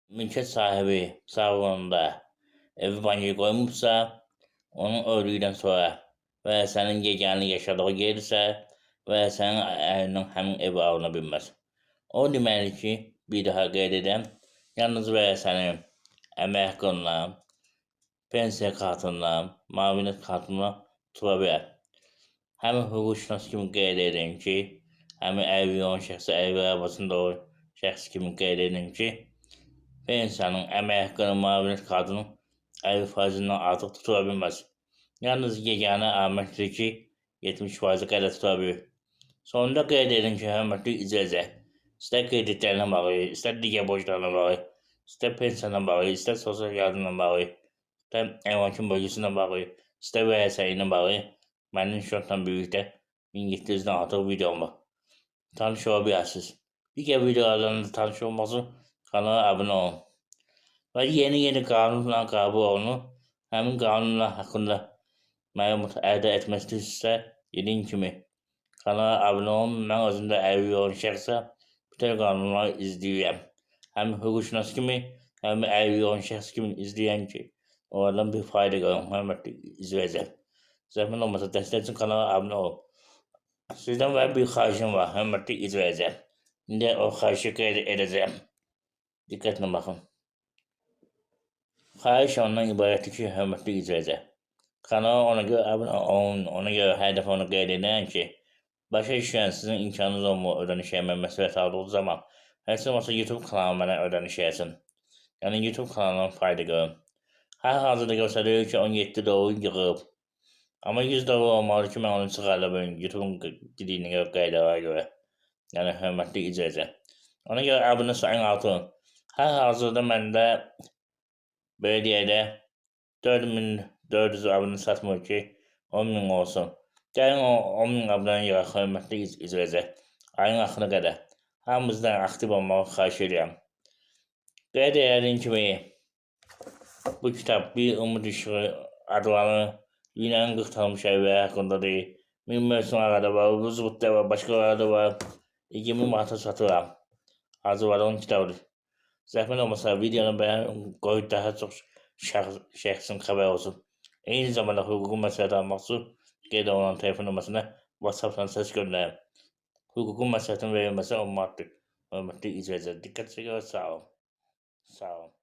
Mülkiyet sahibi sağlığında evi banyoya koymuşsa, onun öldükten sonra ve senin yeganə yaşadığı yersə və sənin əlindən həmin ev alına bilməz. O deməli ki, bir daha qeyd edirəm, yalnız və sənin əmək haqqından, pensiya kartından, müavinət kartından tutura bilər. Həmin hüquqşünas kimi qeyd edin ki, həmin əlilliyi olan şəxsə əlillik arabasında olan şəxs kimi qeyd edin ki, pensiyanın, əmək haqqının, müavinət kartının 50%-dən artıq tutura bilməz. Yalnız yeganə amildir ki, 70% qədər tutura bilir. Sonunda qeyd edin ki, hörmətli icazə, istər kreditlərlə bağlı, istər digər borclarla bağlı, istər pensiyanla bağlı, istər sosial yardımla bağlı, istər əmlakın bölgüsünə bağlı, istər vərəsəliklə bağlı, mənim şortla birlikdə 1700-dən artıq videom var. Tanış ola bilərsiniz. Digər videolardan da tanış olmaq üçün kanala abunə olun. Və yeni qanunlar qəbul olunur. Həmin qanunlar haqqında məlumat əldə etmək istəyirsinizsə, dediyim kimi kanala abunə olun. Mən özüm də əlilliyi olan şəxsə bütün qanunları izləyirəm. Həm hüquqşünas kimi, həm əlilliyi olan şəxs kimi izləyən ki, onlardan bir fayda görün, hörmətli izləyicilər. Zəhmət olmasa dəstək üçün kanala abunə olun. Sizdən və bir xahişim var, hörmətli izləyicilər. İndi o xahişi qeyd edəcəyim. Diqqətlə baxın. Xahiş ondan ibarətdir ki, hörmətli izləyicilər, kanala ona görə abunə olun, ona görə hər dəfə onu qeyd edirəm ki, başa düşən sizin imkanınız olmur ödəniş eləmək məsləhət aldığı zaman, heç olmasa YouTube kanalı mənə ödəniş eləsin. Yəni YouTube kanalından fayda görün. Hər hazırda göstərilir ki, 17 doğru yığıb. Amma 100 doğru olmalı ki, mən onu çıxarda bilim, YouTube'un dediyinə görə, qaydalara görə. Yəni hörmətli izləyicilər. Ona görə abunə sayını artırın. Hər hazırda məndə belə deyək də 4400 abunə satmır ki, 10.000 olsun. Gəlin o 10.000 abunəni yığaq, hörmətli izləyicilər. Ayın axırına qədər hamımızdan aktiv olmağı xahiş edirəm. Qeyd edildiyim kimi, bu kitab Bir Umud İşığı adlanır. Dünyanın qırxılmış evləri haqqındadır. Mümkün arada var, Ruzvudda var, başqaları var. 20 manata satıram. Arzuladığım kitabdır. Zəhmət olmasa videonu bəyənin, qoy daha çox şəxsin xəbər olsun. Eyni zamanda hüquqi məsləhət almaq üçün qeyd olunan telefon nömrəsinə WhatsApp-dan səs göndərin. Hüquqi məsləhətin verilməsi olmalıdır. Hörmətli izləyicilər, diqqət çəkir və sağ olun. Sağ olun.